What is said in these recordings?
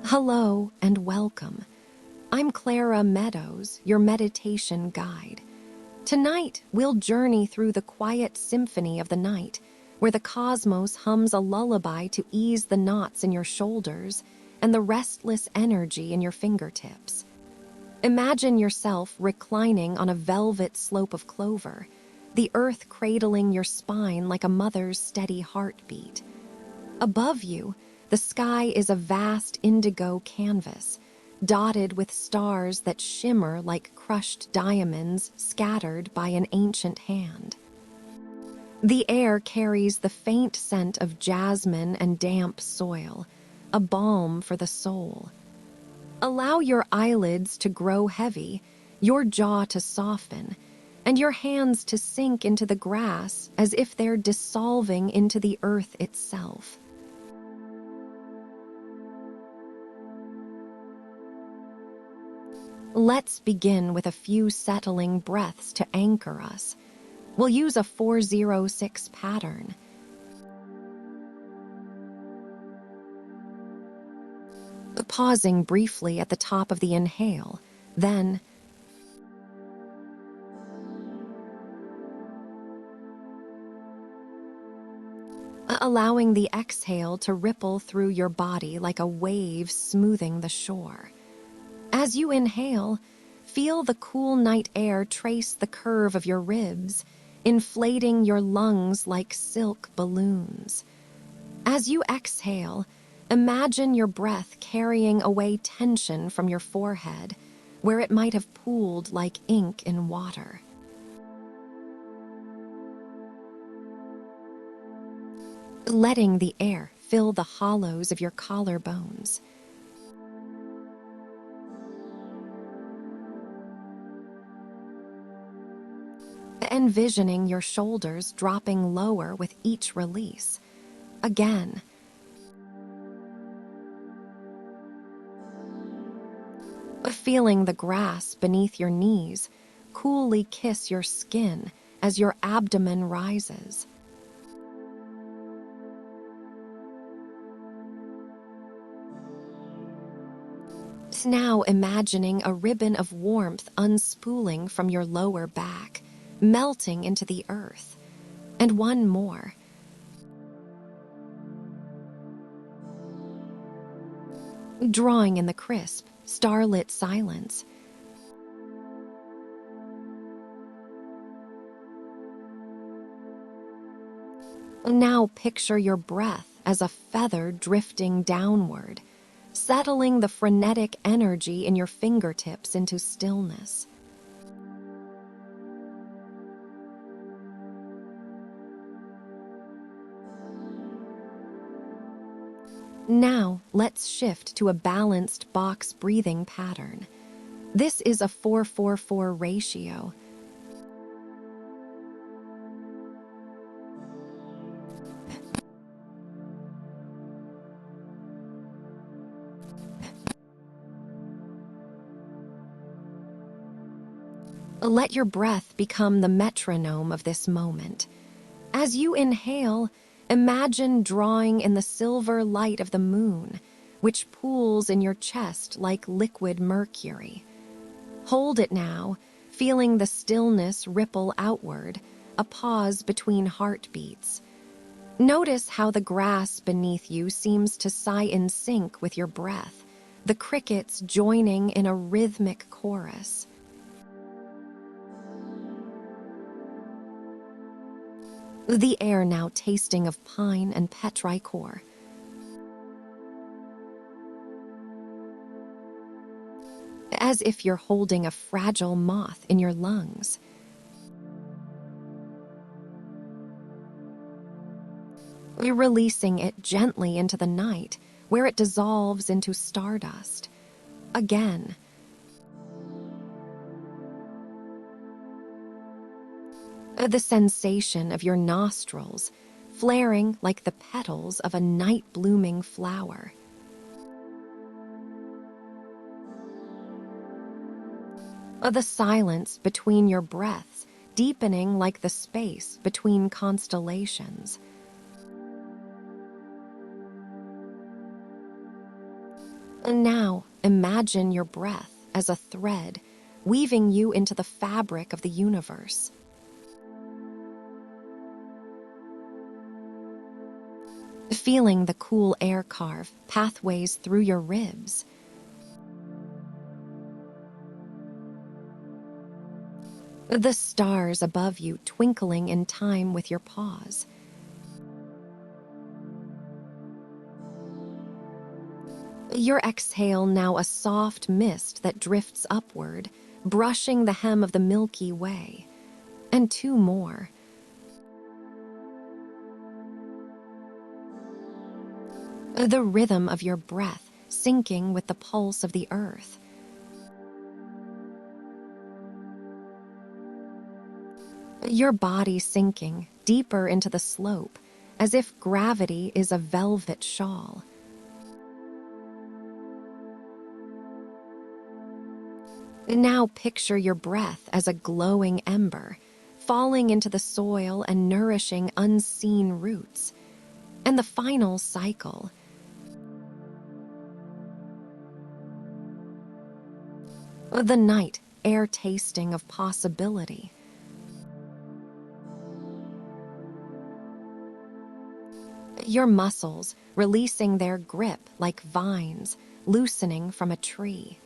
Hello and welcome. I'm Clara Meadows, your meditation guide. Tonight, we'll journey through the quiet symphony of the night, where the cosmos hums a lullaby to ease the knots in your shoulders and the restless energy in your fingertips. Imagine yourself reclining on a velvet slope of clover, the earth cradling your spine like a mother's steady heartbeat. Above you, the sky is a vast indigo canvas, dotted with stars that shimmer like crushed diamonds scattered by an ancient hand. The air carries the faint scent of jasmine and damp soil, a balm for the soul. Allow your eyelids to grow heavy, your jaw to soften, and your hands to sink into the grass as if they're dissolving into the earth itself. Let's begin with a few settling breaths to anchor us. We'll use a 406 pattern. Pausing briefly at the top of the inhale, then allowing the exhale to ripple through your body like a wave smoothing the shore. As you inhale, feel the cool night air trace the curve of your ribs, inflating your lungs like silk balloons. As you exhale, imagine your breath carrying away tension from your forehead, where it might have pooled like ink in water. Letting the air fill the hollows of your collarbones. Envisioning your shoulders dropping lower with each release. Again. Feeling the grass beneath your knees coolly kiss your skin as your abdomen rises. Now imagining a ribbon of warmth unspooling from your lower back, melting into the earth. And one more. Drawing in the crisp, starlit silence. Now picture your breath as a feather drifting downward, settling the frenetic energy in your fingertips into stillness. Now, let's shift to a balanced box breathing pattern. This is a 4-4-4 ratio. Let your breath become the metronome of this moment. As you inhale, imagine drawing in the silver light of the moon, which pools in your chest like liquid mercury. Hold it now, feeling the stillness ripple outward, a pause between heartbeats. Notice how the grass beneath you seems to sigh in sync with your breath, the crickets joining in a rhythmic chorus. The air now tasting of pine and petrichor. As if you're holding a fragile moth in your lungs. You're releasing it gently into the night, where it dissolves into stardust. Again. The sensation of your nostrils, flaring like the petals of a night-blooming flower. The silence between your breaths, deepening like the space between constellations. And now, imagine your breath as a thread, weaving you into the fabric of the universe. Feeling the cool air carve pathways through your ribs. The stars above you twinkling in time with your pause. Your exhale now a soft mist that drifts upward, brushing the hem of the Milky Way. And two more. The rhythm of your breath syncing with the pulse of the earth. Your body sinking deeper into the slope, as if gravity is a velvet shawl. Now picture your breath as a glowing ember, falling into the soil and nourishing unseen roots. And the final cycle. The night air tasting of possibility. Your muscles releasing their grip like vines loosening from a tree.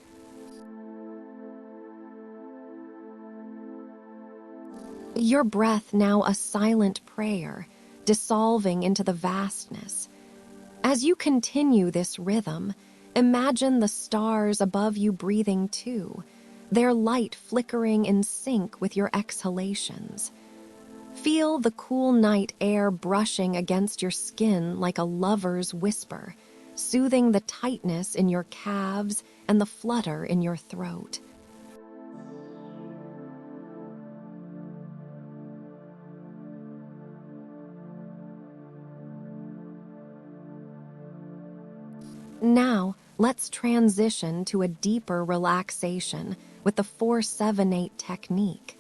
Your breath now a silent prayer, dissolving into the vastness. As you continue this rhythm, imagine the stars above you breathing too, their light flickering in sync with your exhalations. Feel the cool night air brushing against your skin like a lover's whisper, soothing the tightness in your calves and the flutter in your throat. Now, let's transition to a deeper relaxation with the 4-7-8 technique.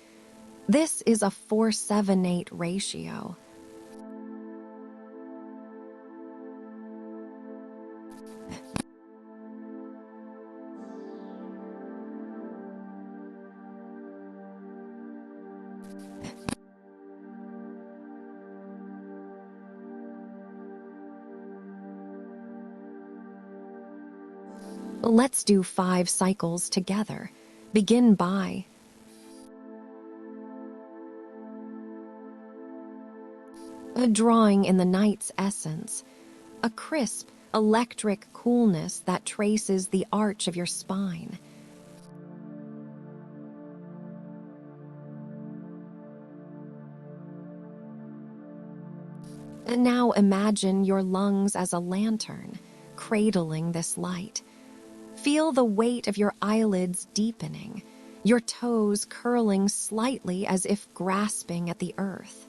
This is a 4-7-8 ratio. Let's do 5 cycles together. Begin by drawing in the night's essence, a crisp, electric coolness that traces the arch of your spine. And now imagine your lungs as a lantern, cradling this light. Feel the weight of your eyelids deepening, your toes curling slightly as if grasping at the earth.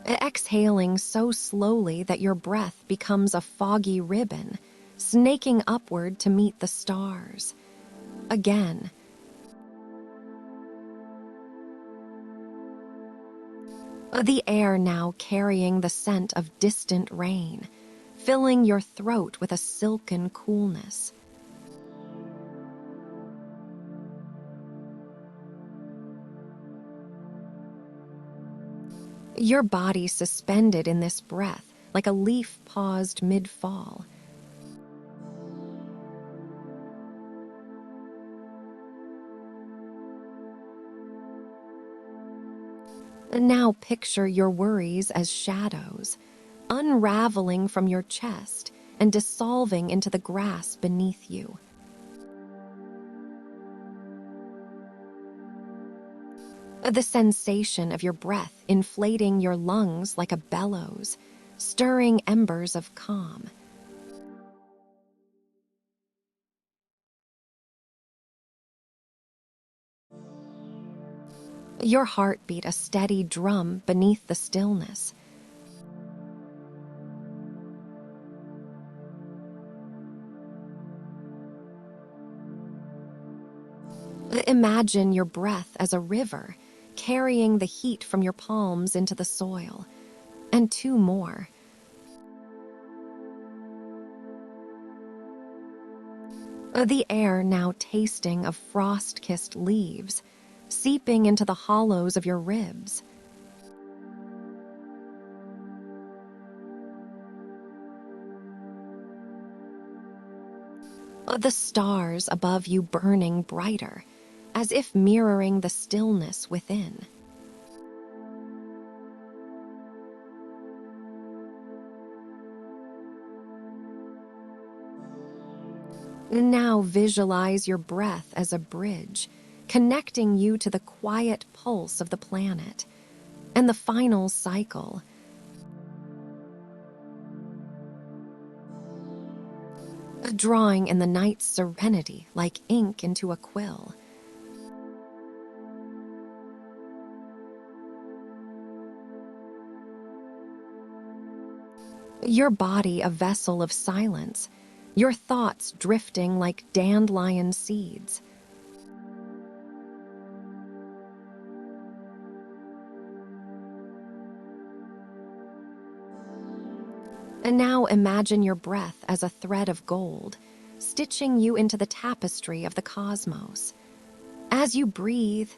Exhaling so slowly that your breath becomes a foggy ribbon, snaking upward to meet the stars. Again. The air now carrying the scent of distant rain, filling your throat with a silken coolness. Your body suspended in this breath like a leaf paused mid-fall. Now picture your worries as shadows, unraveling from your chest and dissolving into the grass beneath you. The sensation of your breath inflating your lungs like a bellows, stirring embers of calm. Your heartbeat a steady drum beneath the stillness. Imagine your breath as a river, carrying the heat from your palms into the soil. And 2 more. The air now tasting of frost-kissed leaves, seeping into the hollows of your ribs. The stars above you burning brighter, as if mirroring the stillness within. Now visualize your breath as a bridge, connecting you to the quiet pulse of the planet. And the final cycle. Drawing in the night's serenity like ink into a quill. Your body a vessel of silence, your thoughts drifting like dandelion seeds. And now imagine your breath as a thread of gold, stitching you into the tapestry of the cosmos. As you breathe,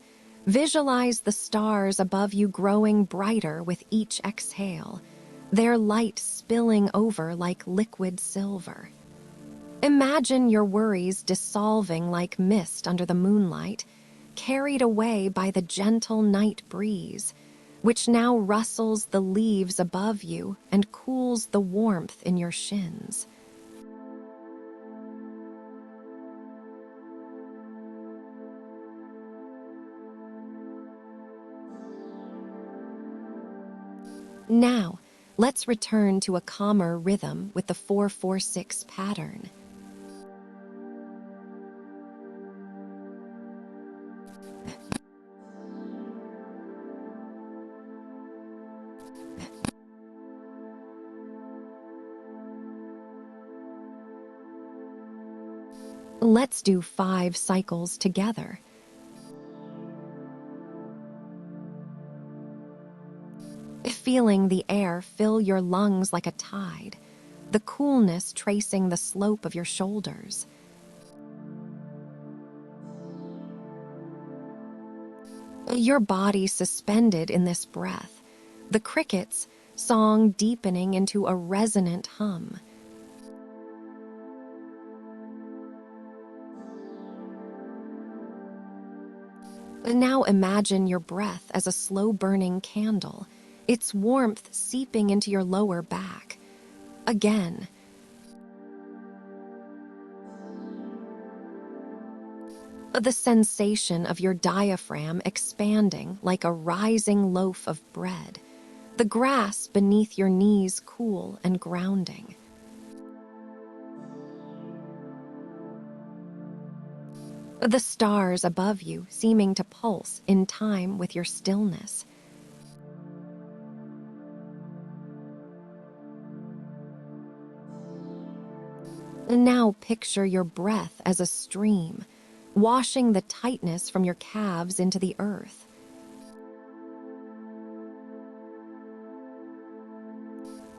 visualize the stars above you growing brighter with each exhale, their light spilling over like liquid silver. Imagine your worries dissolving like mist under the moonlight, carried away by the gentle night breeze, which now rustles the leaves above you and cools the warmth in your shins. Now, let's return to a calmer rhythm with the 4-4-6 pattern. Let's do 5 cycles together. Feeling the air fill your lungs like a tide, the coolness tracing the slope of your shoulders. Your body suspended in this breath, the crickets' song deepening into a resonant hum. Now imagine your breath as a slow-burning candle, its warmth seeping into your lower back. Again. The sensation of your diaphragm expanding like a rising loaf of bread, the grass beneath your knees cool and grounding. The stars above you seeming to pulse in time with your stillness. Now picture your breath as a stream, washing the tightness from your calves into the earth.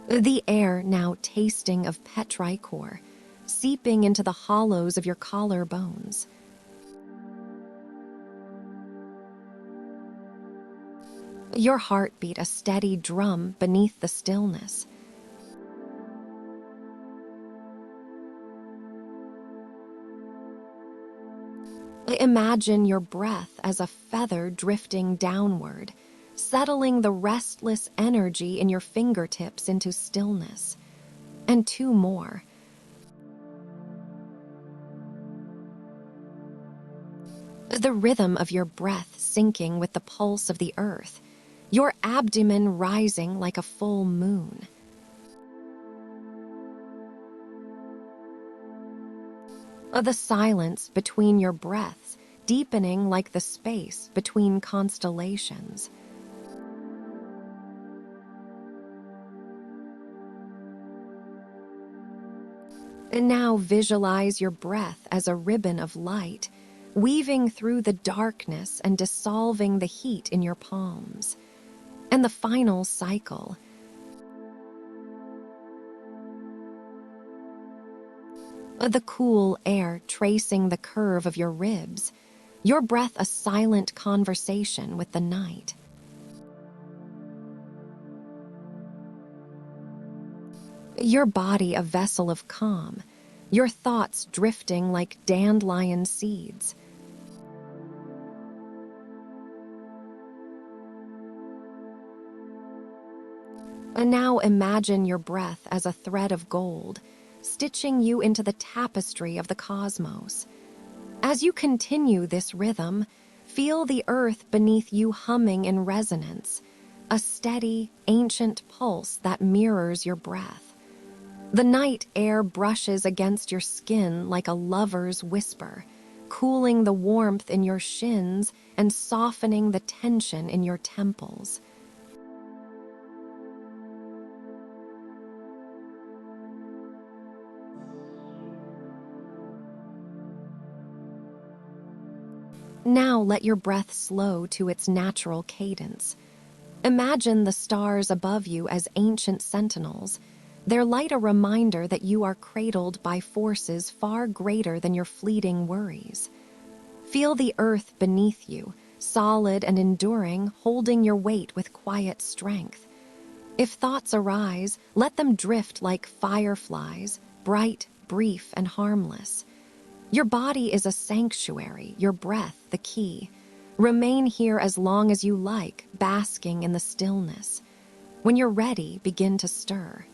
The air now tasting of petrichor, seeping into the hollows of your collarbones. Your heartbeat a steady drum beneath the stillness. Imagine your breath as a feather drifting downward, settling the restless energy in your fingertips into stillness. And 2 more. The rhythm of your breath syncing with the pulse of the earth, your abdomen rising like a full moon. The silence between your breaths deepening like the space between constellations. And now visualize your breath as a ribbon of light, weaving through the darkness and dissolving the heat in your palms. And the final cycle, the cool air tracing the curve of your ribs, your breath a silent conversation with the night. Your body a vessel of calm, your thoughts drifting like dandelion seeds. And now imagine your breath as a thread of gold, stitching you into the tapestry of the cosmos. As you continue this rhythm, feel the earth beneath you humming in resonance, a steady, ancient pulse that mirrors your breath. The night air brushes against your skin like a lover's whisper, cooling the warmth in your shins and softening the tension in your temples. Now let your breath slow to its natural cadence. Imagine the stars above you as ancient sentinels, their light a reminder that you are cradled by forces far greater than your fleeting worries. Feel the earth beneath you, solid and enduring, holding your weight with quiet strength. If thoughts arise, let them drift like fireflies, bright, brief, and harmless. Your body is a sanctuary, your breath the key. Remain here as long as you like, basking in the stillness. When you're ready, begin to stir.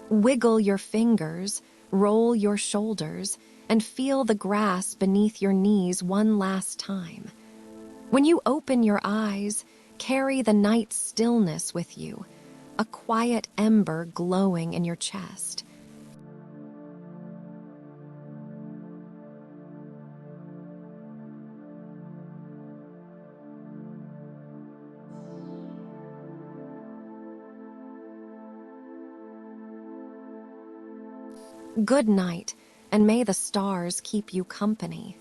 Wiggle your fingers, roll your shoulders, and feel the grass beneath your knees one last time. When you open your eyes, carry the night's stillness with you, a quiet ember glowing in your chest. Good night, and may the stars keep you company.